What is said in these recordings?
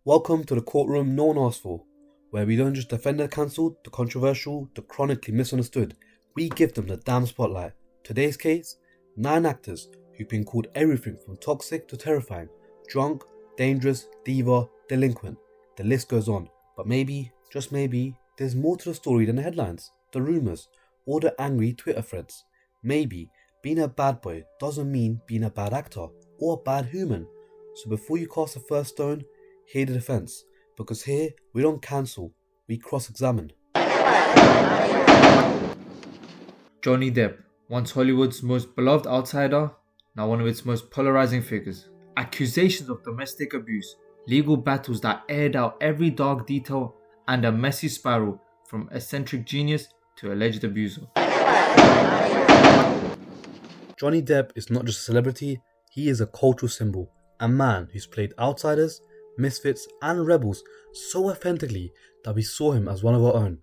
Welcome to the courtroom no one asked for, where we don't just defend the cancelled, the controversial, the chronically misunderstood, we give them the damn spotlight. Today's case, 9 actors who've been called everything from toxic to terrifying, drunk, dangerous, diva, delinquent, the list goes on. But maybe, just maybe, there's more to the story than the headlines, the rumours, or the angry Twitter threads. Maybe being a bad boy doesn't mean being a bad actor or a bad human. So before you cast the first stone, hear the defence, because here we don't cancel, we cross-examine. Johnny Depp, once Hollywood's most beloved outsider, now one of its most polarizing figures. Accusations of domestic abuse, legal battles that aired out every dark detail, and a messy spiral from eccentric genius to alleged abuser. Johnny Depp is not just a celebrity, he is a cultural symbol, a man who's played outsiders, misfits and rebels so authentically that we saw him as one of our own.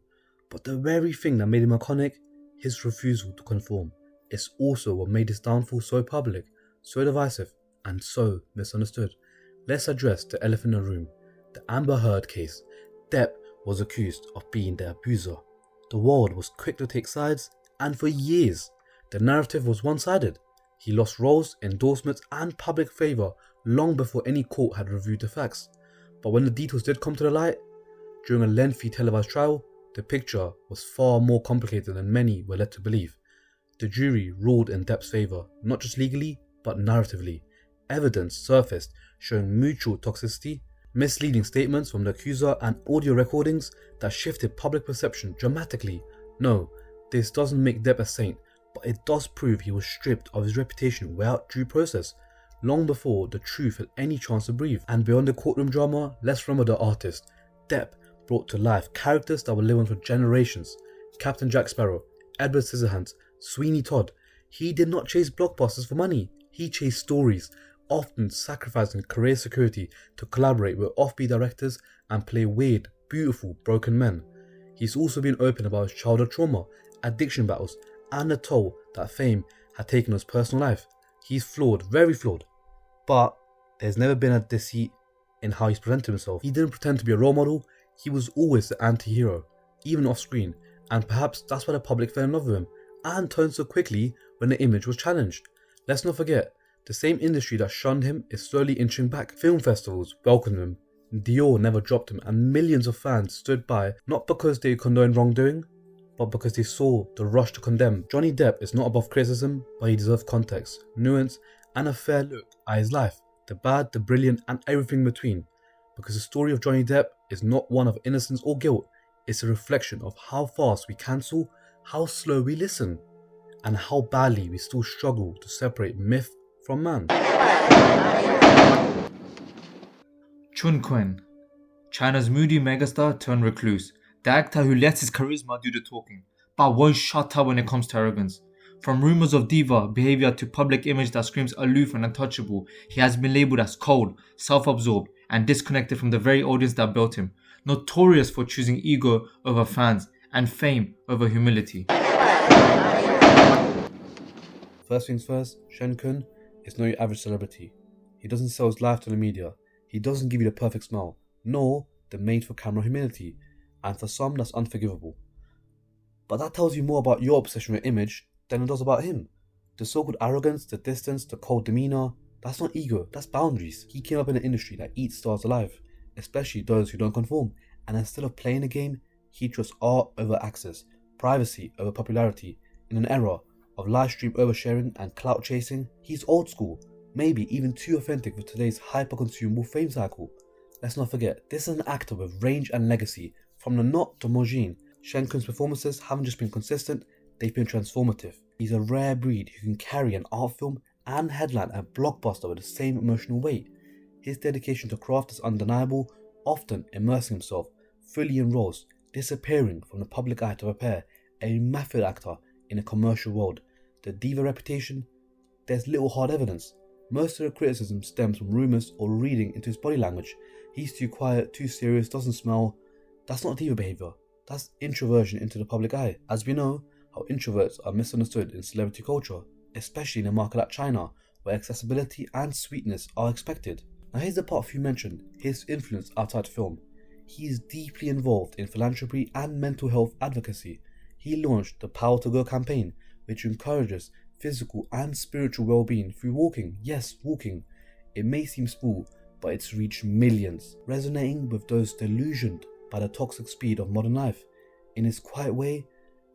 But the very thing that made him iconic, his refusal to conform, is also what made his downfall so public, so divisive and so misunderstood. Let's address the elephant in the room, the Amber Heard case. Depp was accused of being the abuser. The world was quick to take sides, and for years the narrative was one-sided. He lost roles, endorsements and public favour long before any court had reviewed the facts. But when the details did come to the light, during a lengthy televised trial, the picture was far more complicated than many were led to believe. The jury ruled in Depp's favour, not just legally, but narratively. Evidence surfaced showing mutual toxicity, misleading statements from the accuser and audio recordings that shifted public perception dramatically. No, this doesn't make Depp a saint, but it does prove he was stripped of his reputation without due process, long before the truth had any chance to breathe. And beyond the courtroom drama, let's remember the artist. Depp brought to life characters that would live on for generations. Captain Jack Sparrow, Edward Scissorhands, Sweeney Todd. He did not chase blockbusters for money, he chased stories, often sacrificing career security to collaborate with offbeat directors and play weird, beautiful, broken men. He's also been open about his childhood trauma, addiction battles, and the toll that fame had taken on his personal life. He's flawed, very flawed. But there's never been a deceit in how he's presented himself. He didn't pretend to be a role model, he was always the anti-hero, even off screen, and perhaps that's why the public fell in love with him, and turned so quickly when the image was challenged. Let's not forget, the same industry that shunned him is slowly inching back. Film festivals welcomed him, Dior never dropped him, and millions of fans stood by, not because they condoned wrongdoing, but because they saw the rush to condemn. Johnny Depp is not above criticism, but he deserves context, nuance, and a fair look at his life, the bad, the brilliant, and everything in between. Because the story of Johnny Depp is not one of innocence or guilt, it's a reflection of how fast we cancel, how slow we listen, and how badly we still struggle to separate myth from man. Chen Kun, China's moody megastar turned recluse, the actor who lets his charisma do the talking, but won't shut up when it comes to arrogance. From rumours of diva behaviour to public image that screams aloof and untouchable, he has been labelled as cold, self-absorbed, and disconnected from the very audience that built him, notorious for choosing ego over fans and fame over humility. First things first, Chen Kun is no average celebrity. He doesn't sell his life to the media. He doesn't give you the perfect smile, nor the made-for-camera humility, and for some that's unforgivable. But that tells you more about your obsession with image than it does about him. The so-called arrogance, the distance, the cold demeanour, that's not ego, that's boundaries. He came up in an industry that eats stars alive, especially those who don't conform, and instead of playing the game, he trusts art over access, privacy over popularity. In an era of live stream oversharing and clout chasing, he's old school, maybe even too authentic for today's hyper-consumable fame cycle. Let's not forget, this is an actor with range and legacy. From the not to Mojine, Chen Kun's performances haven't just been consistent, they've been transformative. He's a rare breed who can carry an art film and headline a blockbuster with the same emotional weight. His dedication to craft is undeniable, often immersing himself fully in roles, disappearing from the public eye to prepare a method actor in a commercial world. The diva reputation, there's little hard evidence. Most of the criticism stems from rumours or reading into his body language. He's too quiet, too serious, doesn't smile. That's not diva behaviour, that's introversion into the public eye. As we know, how introverts are misunderstood in celebrity culture, especially in a market like China, where accessibility and sweetness are expected. Now here's the part few mentioned, his influence outside film. He is deeply involved in philanthropy and mental health advocacy. He launched the Power to Go campaign, which encourages physical and spiritual well-being through walking. Yes, walking. It may seem small, but it's reached millions, resonating with those delusioned by the toxic speed of modern life. In his quiet way,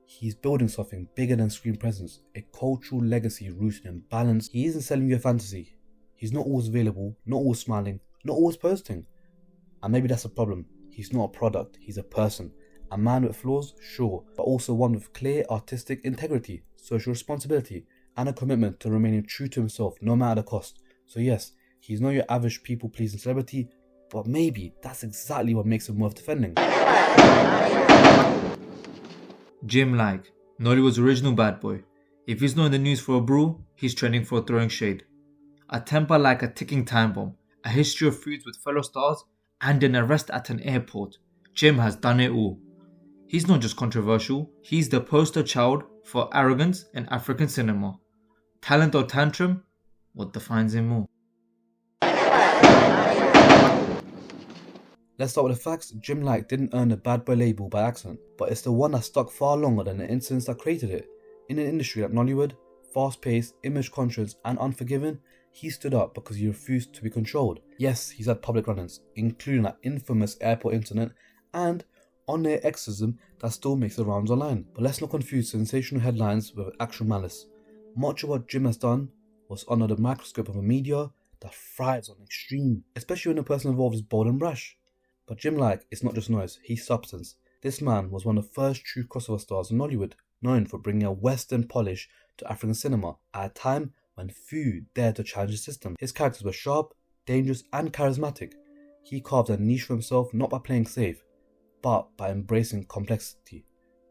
he's building something bigger than screen presence, a cultural legacy rooted in balance. He isn't selling you a fantasy. He's not always available, not always smiling, not always posting. And maybe that's a problem. He's not a product, he's a person. A man with flaws, sure, but also one with clear artistic integrity, social responsibility, and a commitment to remaining true to himself no matter the cost. So yes, he's not your average people-pleasing celebrity, but maybe that's exactly what makes him worth defending. Jim Like, Nollywood's original bad boy. If he's not in the news for a brawl, he's trending for throwing shade. A temper like a ticking time bomb, a history of feuds with fellow stars, and an arrest at an airport. Jim has done it all. He's not just controversial, he's the poster child for arrogance in African cinema. Talent or tantrum? What defines him more? Let's start with the facts. Jim Like didn't earn the bad boy label by accident, but it's the one that stuck far longer than the incidents that created it. In an industry like Nollywood, fast-paced, image-conscious and unforgiving, he stood up because he refused to be controlled. Yes, he's had public run-ins, including that infamous airport incident and on-air exorcism that still makes the rounds online. But let's not confuse sensational headlines with actual malice. Much of what Jim has done was under the microscope of a media that thrives on extreme, especially when the person involved is bold and brash. But Jim Like is not just noise, he's substance. This man was one of the first true crossover stars in Nollywood, known for bringing a western polish to African cinema at a time when few dared to challenge the system. His characters were sharp, dangerous and charismatic. He carved a niche for himself not by playing safe, but by embracing complexity,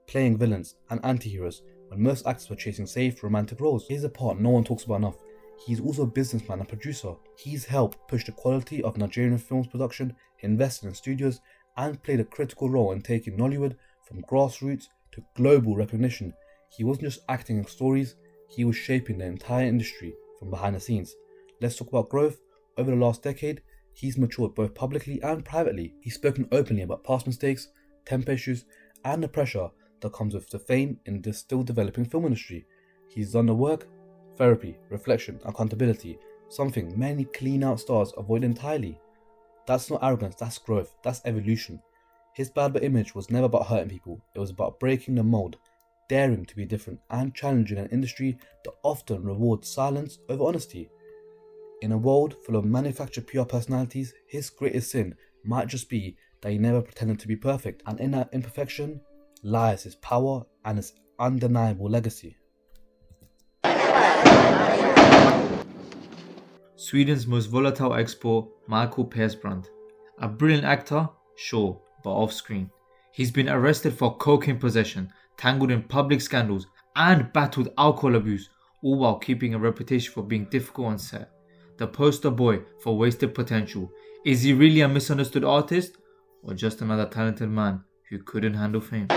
playing villains and anti-heroes when most actors were chasing safe, romantic roles. Here's a part no one talks about enough. He's also a businessman and producer. He's helped push the quality of Nigerian films production, invested in studios, and played a critical role in taking Nollywood from grassroots to global recognition. He wasn't just acting in stories, he was shaping the entire industry from behind the scenes. Let's talk about growth. Over the last decade, he's matured both publicly and privately. He's spoken openly about past mistakes, temper issues, and the pressure that comes with the fame in this still developing film industry. He's done the work, therapy, reflection, accountability, something many clean-out stars avoid entirely. That's not arrogance, that's growth, that's evolution. His bad boy image was never about hurting people, it was about breaking the mold, daring to be different, and challenging an industry that often rewards silence over honesty. In a world full of manufactured PR personalities, his greatest sin might just be that he never pretended to be perfect, and in that imperfection lies his power and his undeniable legacy. Sweden's most volatile export, Mikael Persbrandt. A brilliant actor, sure, but off-screen. He's been arrested for cocaine possession, tangled in public scandals, and battled alcohol abuse, all while keeping a reputation for being difficult on set. The poster boy for wasted potential. Is he really a misunderstood artist, or just another talented man who couldn't handle fame?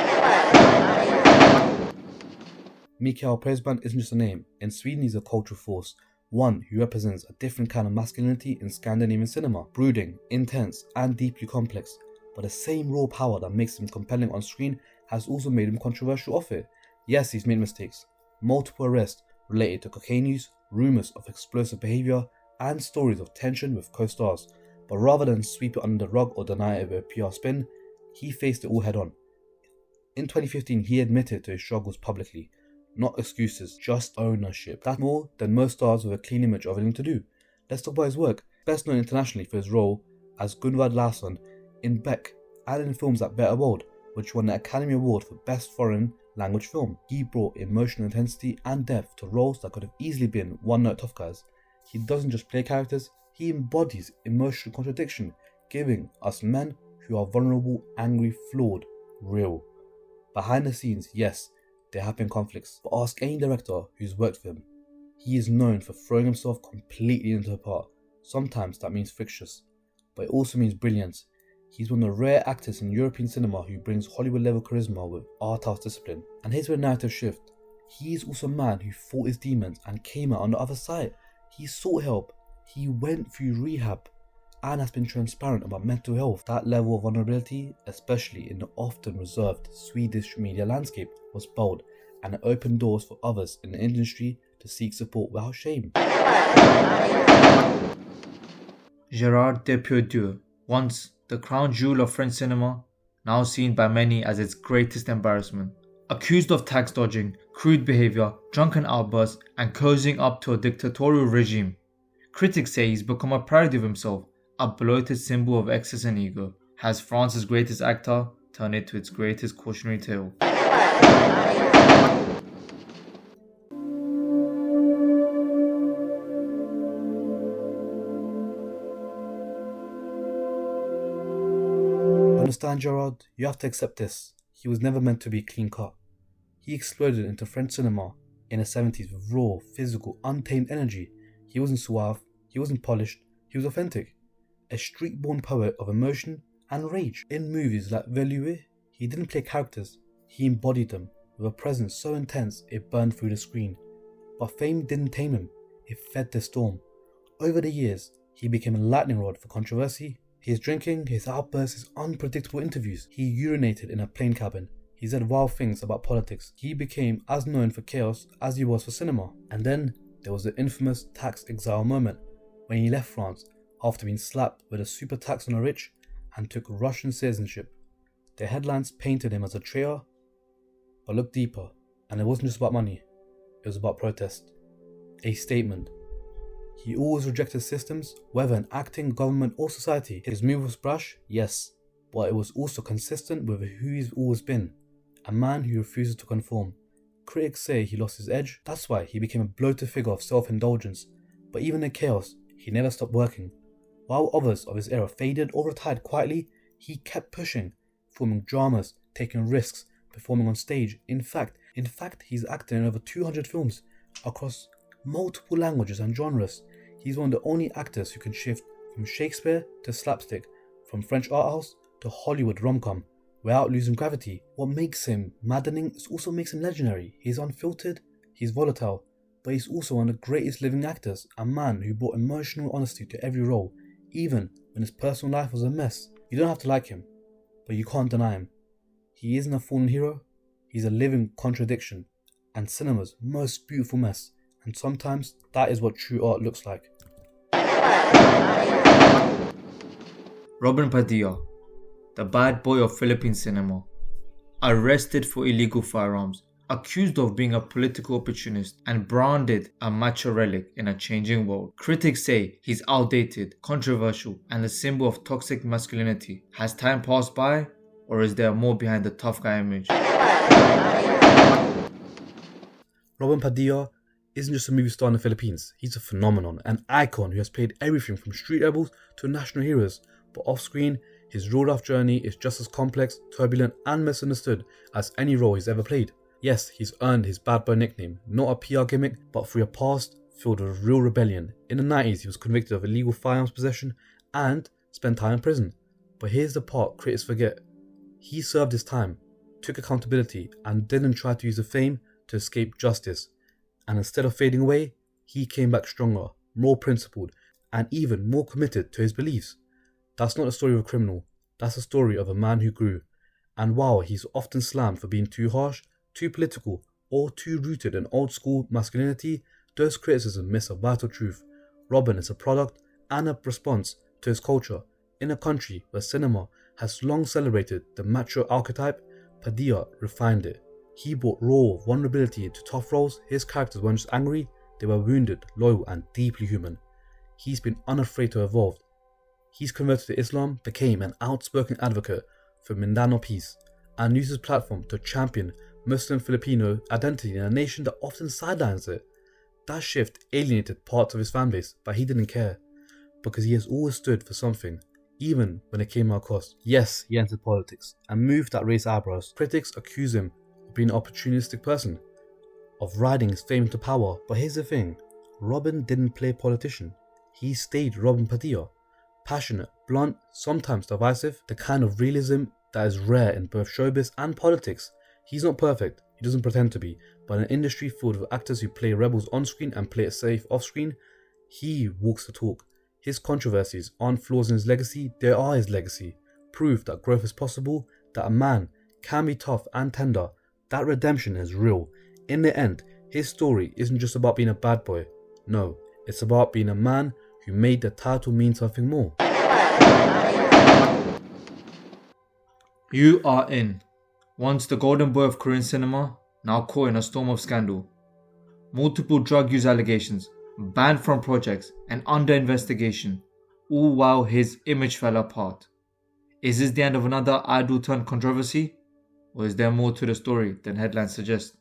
Mikael Persbrandt isn't just a name. In Sweden, he's a cultural force, one who represents a different kind of masculinity in Scandinavian cinema, brooding, intense, and deeply complex. But the same raw power that makes him compelling on screen has also made him controversial off it. Yes, he's made mistakes. Multiple arrests related to cocaine use, rumours of explosive behaviour, and stories of tension with co-stars. But rather than sweep it under the rug or deny it with a PR spin, he faced it all head on. In 2015, he admitted to his struggles publicly. Not excuses, just ownership. That's more than most stars with a clean image are willing to do. Let's talk about his work. Best known internationally for his role as Gunvald Larsson in Beck and in films like Better World, which won the Academy Award for Best Foreign Language Film. He brought emotional intensity and depth to roles that could have easily been one-note tough guys. He doesn't just play characters, he embodies emotional contradiction, giving us men who are vulnerable, angry, flawed, real. Behind the scenes, yes, there have been conflicts, but ask any director who's worked with him. He is known for throwing himself completely into the part. Sometimes that means frictious, but it also means brilliance. He's one of the rare actors in European cinema who brings Hollywood-level charisma with art house discipline. And here's where the narrative shift. He is also a man who fought his demons and came out on the other side. He sought help. He went through rehab. and has been transparent about mental health. That level of vulnerability, especially in the often reserved Swedish media landscape, was bold, and it opened doors for others in the industry to seek support without shame. Gérard Depardieu, once the crown jewel of French cinema, now seen by many as its greatest embarrassment. Accused of tax dodging, crude behaviour, drunken outbursts, and cozying up to a dictatorial regime, critics say he's become a parody of himself, a bloated symbol of excess and ego. Has France's greatest actor turned it to its greatest cautionary tale? Understand, Gerard? You have to accept this. He was never meant to be clean cut. He exploded into French cinema in the 70s with raw, physical, untamed energy. He wasn't suave, he wasn't polished, he was authentic. A street-born poet of emotion and rage. In movies like Velour, he didn't play characters, he embodied them with a presence so intense it burned through the screen. But fame didn't tame him, it fed the storm. Over the years, he became a lightning rod for controversy. His drinking, his outbursts, his unpredictable interviews. He urinated in a plane cabin. He said wild things about politics. He became as known for chaos as he was for cinema. And then there was the infamous tax exile moment when he left France after being slapped with a super tax on the rich and took Russian citizenship. The headlines painted him as a traitor, but looked deeper, and it wasn't just about money, it was about protest. A statement. He always rejected systems, whether in acting, government or society. His move was brash, yes, but it was also consistent with who he's always been. A man who refuses to conform. Critics say he lost his edge, that's why he became a bloated figure of self-indulgence. But even in chaos, he never stopped working. While others of his era faded or retired quietly, he kept pushing, forming dramas, taking risks, performing on stage. In fact, he's acted in over 200 films across multiple languages and genres. He's one of the only actors who can shift from Shakespeare to slapstick, from French art house to Hollywood rom-com, without losing gravity. What makes him maddening also makes him legendary. He's unfiltered, he's volatile, but he's also one of the greatest living actors, a man who brought emotional honesty to every role, even when his personal life was a mess. You don't have to like him, but you can't deny him. He isn't a fallen hero, he's a living contradiction, and cinema's most beautiful mess. And sometimes that is what true art looks like. Robin Padilla, the bad boy of Philippine cinema, arrested for illegal firearms, accused of being a political opportunist, and branded a macho relic in a changing world. Critics say he's outdated, controversial, and a symbol of toxic masculinity. Has time passed by, or is there more behind the tough guy image? Robin Padilla isn't just a movie star in the Philippines, he's a phenomenon, an icon who has played everything from street rebels to national heroes. But off-screen, his real-life journey is just as complex, turbulent and misunderstood as any role he's ever played. Yes, he's earned his bad boy nickname, not a PR gimmick, but through a past filled with real rebellion. In the 90s, he was convicted of illegal firearms possession and spent time in prison. But here's the part critics forget. He served his time, took accountability, and didn't try to use the fame to escape justice. And instead of fading away, he came back stronger, more principled, and even more committed to his beliefs. That's not the story of a criminal, that's the story of a man who grew. And while he's often slammed for being too harsh, too political, or too rooted in old school masculinity, those criticisms miss a vital truth. Robin is a product and a response to his culture. In a country where cinema has long celebrated the macho archetype, Padilla refined it. He brought raw vulnerability into tough roles. His characters weren't just angry, they were wounded, loyal and deeply human. He's been unafraid to evolve. He's converted to Islam, became an outspoken advocate for Mindanao peace, and used his platform to champion Muslim Filipino identity in a nation that often sidelines it. That shift alienated parts of his fanbase, but he didn't care, because he has always stood for something, even when it came at a cost. Yes, he entered politics, and moved that raised eyebrows. Critics accuse him of being an opportunistic person, of riding his fame into power. But here's the thing, Robin didn't play politician. He stayed Robin Padilla. Passionate, blunt, sometimes divisive, the kind of realism that is rare in both showbiz and politics. He's not perfect, he doesn't pretend to be, but in an industry filled with actors who play rebels on screen and play it safe off screen, he walks the talk. His controversies aren't flaws in his legacy, they are his legacy. Prove that growth is possible, that a man can be tough and tender, that redemption is real. In the end, his story isn't just about being a bad boy. No, it's about being a man who made the title mean something more. Yoo Ah In, once the golden boy of Korean cinema, now caught in a storm of scandal. Multiple drug use allegations, banned from projects and under investigation, all while his image fell apart. Is this the end of another idol turned controversy? Or is there more to the story than headlines suggest?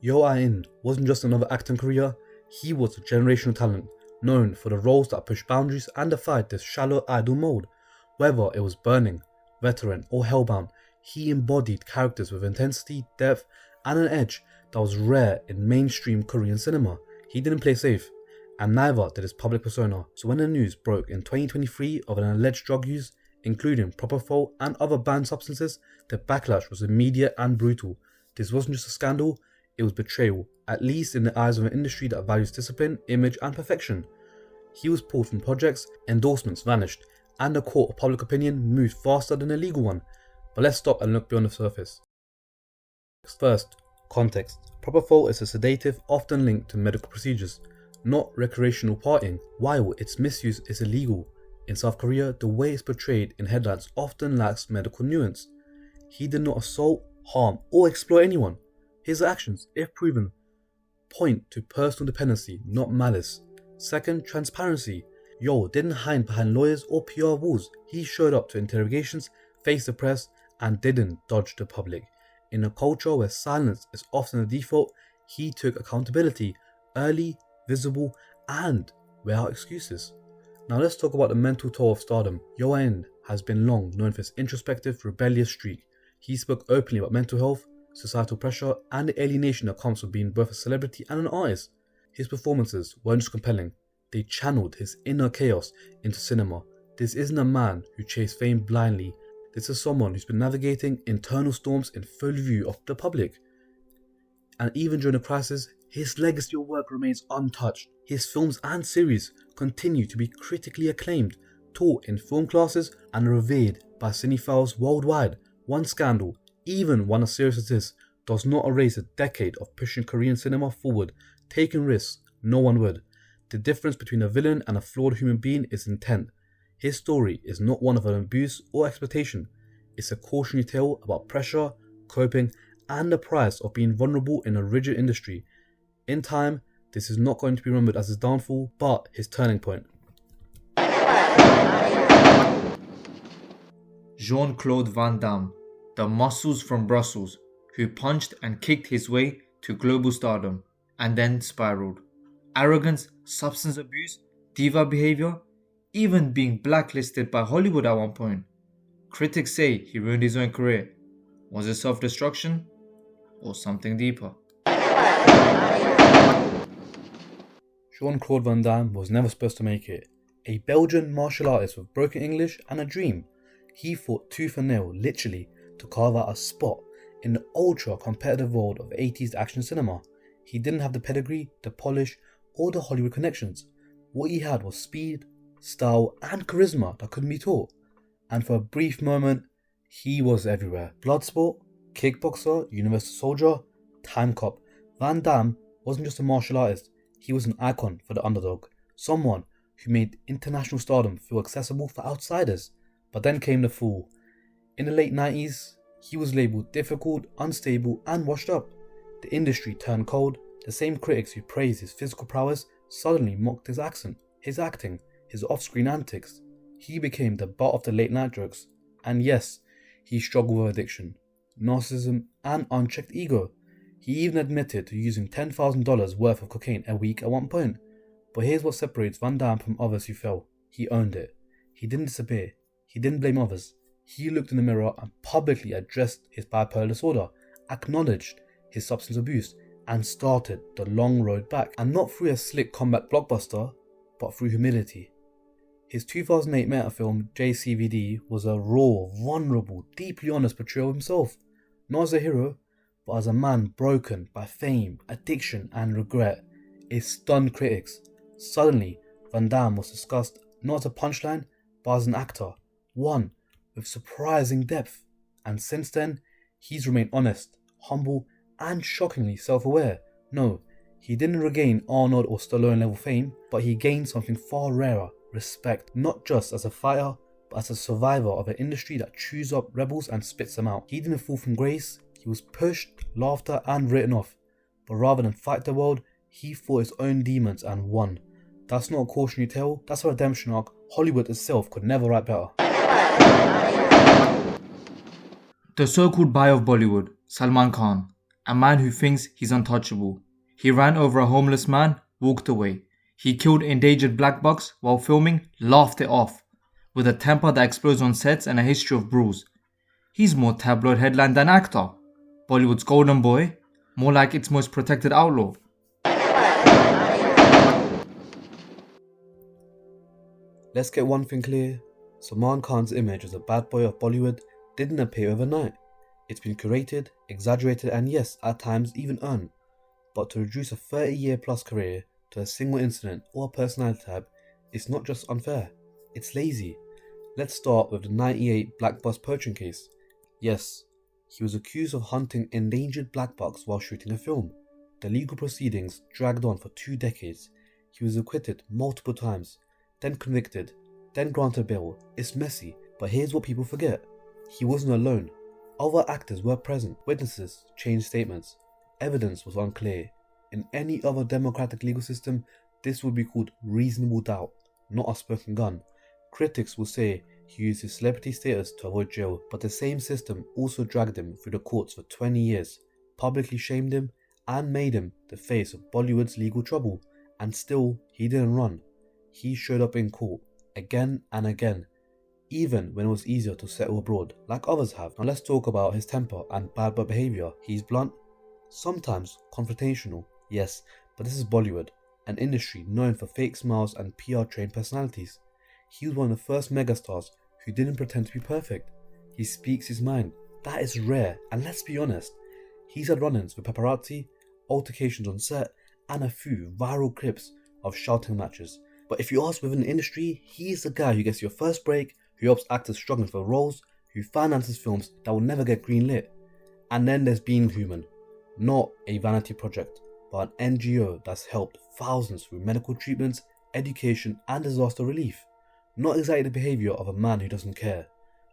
Yoo Ah In wasn't just another acting career, he was a generational talent, known for the roles that pushed boundaries and defied this shallow idol mold. Whether it was Burning, Veteran or Hellbound, he embodied characters with intensity, depth and an edge that was rare in mainstream Korean cinema. He didn't play safe, and neither did his public persona. So when the news broke in 2023 of an alleged drug use, including propofol and other banned substances, the backlash was immediate and brutal. This wasn't just a scandal, it was betrayal, at least in the eyes of an industry that values discipline, image and perfection. He was pulled from projects, endorsements vanished, and the court of public opinion moved faster than the legal one. But let's stop and look beyond the surface. First, context. Propofol is a sedative often linked to medical procedures, not recreational partying. While its misuse is illegal, in South Korea, the way it's portrayed in headlines often lacks medical nuance. He did not assault, harm, or exploit anyone. His actions, if proven, point to personal dependency, not malice. Second, transparency. Yoo didn't hide behind lawyers or PR walls. He showed up to interrogations, faced the press, and didn't dodge the public. In a culture where silence is often the default, he took accountability, early, visible, and without excuses. Now let's talk about the mental toll of stardom. Yoo Ah In has been long known for his introspective, rebellious streak. He spoke openly about mental health, societal pressure, and the alienation that comes from being both a celebrity and an artist. His performances weren't just compelling, they channeled his inner chaos into cinema. This isn't a man who chased fame blindly. This is someone who's been navigating internal storms in full view of the public. And even during the crisis, his legacy of work remains untouched. His films and series continue to be critically acclaimed, taught in film classes, and revered by cinephiles worldwide. One scandal, even one as serious as this, does not erase a decade of pushing Korean cinema forward, taking risks no one would. The difference between a villain and a flawed human being is intent. His story is not one of an abuse or exploitation. It's a cautionary tale about pressure, coping, and the price of being vulnerable in a rigid industry. In time, this is not going to be remembered as his downfall, but his turning point. Jean-Claude Van Damme, the muscles from Brussels, who punched and kicked his way to global stardom, and then spiraled. Arrogance, substance abuse, diva behavior, even being blacklisted by Hollywood at one point. Critics say he ruined his own career. Was it self-destruction or something deeper? Jean-Claude Van Damme was never supposed to make it. A Belgian martial artist with broken English and a dream. He fought tooth and nail, literally, to carve out a spot in the ultra-competitive world of 80s action cinema. He didn't have the pedigree, the polish, or the Hollywood connections. What he had was speed, style, and charisma that couldn't be taught. And for a brief moment, he was everywhere. Bloodsport, kickboxer, universal soldier, time cop. Van Damme wasn't just a martial artist, he was an icon for the underdog. Someone who made international stardom feel accessible for outsiders. But then came the fall. In the late 90s, he was labelled difficult, unstable, and washed up. The industry turned cold. The same critics who praised his physical prowess suddenly mocked his accent, his acting, his off-screen antics. He became the butt of the late-night jokes. And yes, he struggled with addiction, narcissism, and unchecked ego. He even admitted to using $10,000 worth of cocaine a week at one point. But here's what separates Van Damme from others who fell. He owned it. He didn't disappear. He didn't blame others. He looked in the mirror and publicly addressed his bipolar disorder, acknowledged his substance abuse, and started the long road back. And not through a slick comeback blockbuster, but through humility. His 2008 meta film JCVD was a raw, vulnerable, deeply honest portrayal of himself. Not as a hero, but as a man broken by fame, addiction, and regret. It stunned critics. Suddenly, Van Damme was discussed not as a punchline, but as an actor, one with surprising depth. And since then, he's remained honest, humble, and shockingly self-aware. No, he didn't regain Arnold or Stallone level fame, but he gained something far rarer, respect, not just as a fighter, but as a survivor of an industry that chews up rebels and spits them out. He didn't fall from grace, he was pushed, laughed at, and written off. But rather than fight the world, he fought his own demons and won. That's not a cautionary tale, that's a redemption arc Hollywood itself could never write better. The so-called buyer of Bollywood, Salman Khan, a man who thinks he's untouchable. He ran over a homeless man, walked away. He killed endangered black bucks while filming, laughed it off. With a temper that explodes on sets and a history of brawls. He's more tabloid headline than actor. Bollywood's golden boy, more like its most protected outlaw. Let's get one thing clear. Salman Khan's image as a bad boy of Bollywood didn't appear overnight. It's been curated, exaggerated, and yes, at times even earned. But to reduce a 30-year plus career to a single incident or personality type is not just unfair, it's lazy. Let's start with the 98 black bus poaching case. Yes, he was accused of hunting endangered black bucks while shooting a film. The legal proceedings dragged on for 2 decades. He was acquitted multiple times, then convicted, then granted bail. It's messy, but here's what people forget. He wasn't alone. Other actors were present. Witnesses changed statements. Evidence was unclear. In any other democratic legal system, this would be called reasonable doubt, not a spoken gun. Critics will say he used his celebrity status to avoid jail, but the same system also dragged him through the courts for 20 years, publicly shamed him, and made him the face of Bollywood's legal trouble. And still, he didn't run. He showed up in court, again and again, even when it was easier to settle abroad, like others have. Now let's talk about his temper and bad boy behaviour. He's blunt, sometimes confrontational, yes, but this is Bollywood, an industry known for fake smiles and PR-trained personalities. He was one of the first megastars who didn't pretend to be perfect. He speaks his mind. That is rare, and let's be honest, he's had run-ins with paparazzi, altercations on set, and a few viral clips of shouting matches. But if you ask within the industry, he's the guy who gets your first break, who helps actors struggling for roles, who finances films that will never get greenlit. And then there's Being Human, not a vanity project, but an NGO that's helped thousands through medical treatments, education, and disaster relief. Not exactly the behaviour of a man who doesn't care.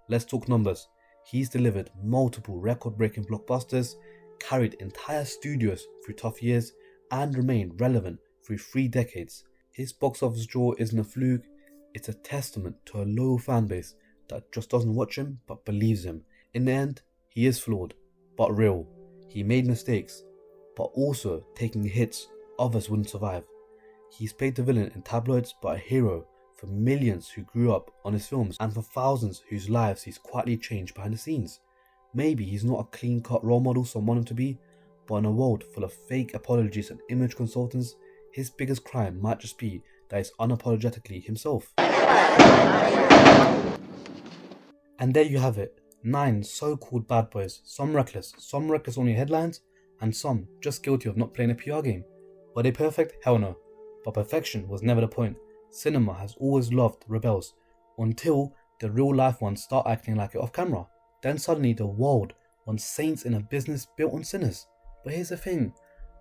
Let's talk numbers. He's delivered multiple record-breaking blockbusters, carried entire studios through tough years, and remained relevant through 3 decades. His box office draw isn't a fluke, it's a testament to a loyal fan base that just doesn't watch him but believes him. In the end, he is flawed, but real. He made mistakes, but also taking hits others wouldn't survive. He's played the villain in tabloids, but a hero for millions who grew up on his films and for thousands whose lives he's quietly changed behind the scenes. Maybe he's not a clean-cut role model some want him to be, but in a world full of fake apologies and image consultants, his biggest crime might just be that he's unapologetically himself. And there you have it, 9 so-called bad boys, some reckless only headlines, and some just guilty of not playing a PR game. Were they perfect? Hell no. But perfection was never the point. Cinema has always loved rebels, until the real life ones start acting like it off camera. Then suddenly the world wants saints in a business built on sinners. But here's the thing,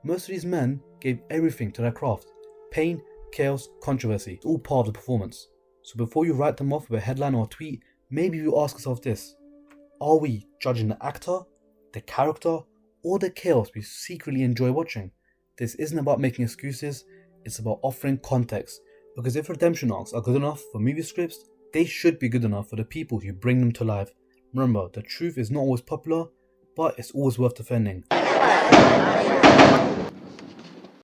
most of these men gave everything to their craft. Pain, chaos, controversy, it's all part of the performance. So before you write them off with a headline or a tweet, maybe you ask yourself this: are we judging the actor, the character, or the chaos we secretly enjoy watching? This isn't about making excuses, it's about offering context. Because if redemption arcs are good enough for movie scripts, they should be good enough for the people who bring them to life. Remember, the truth is not always popular, but it's always worth defending.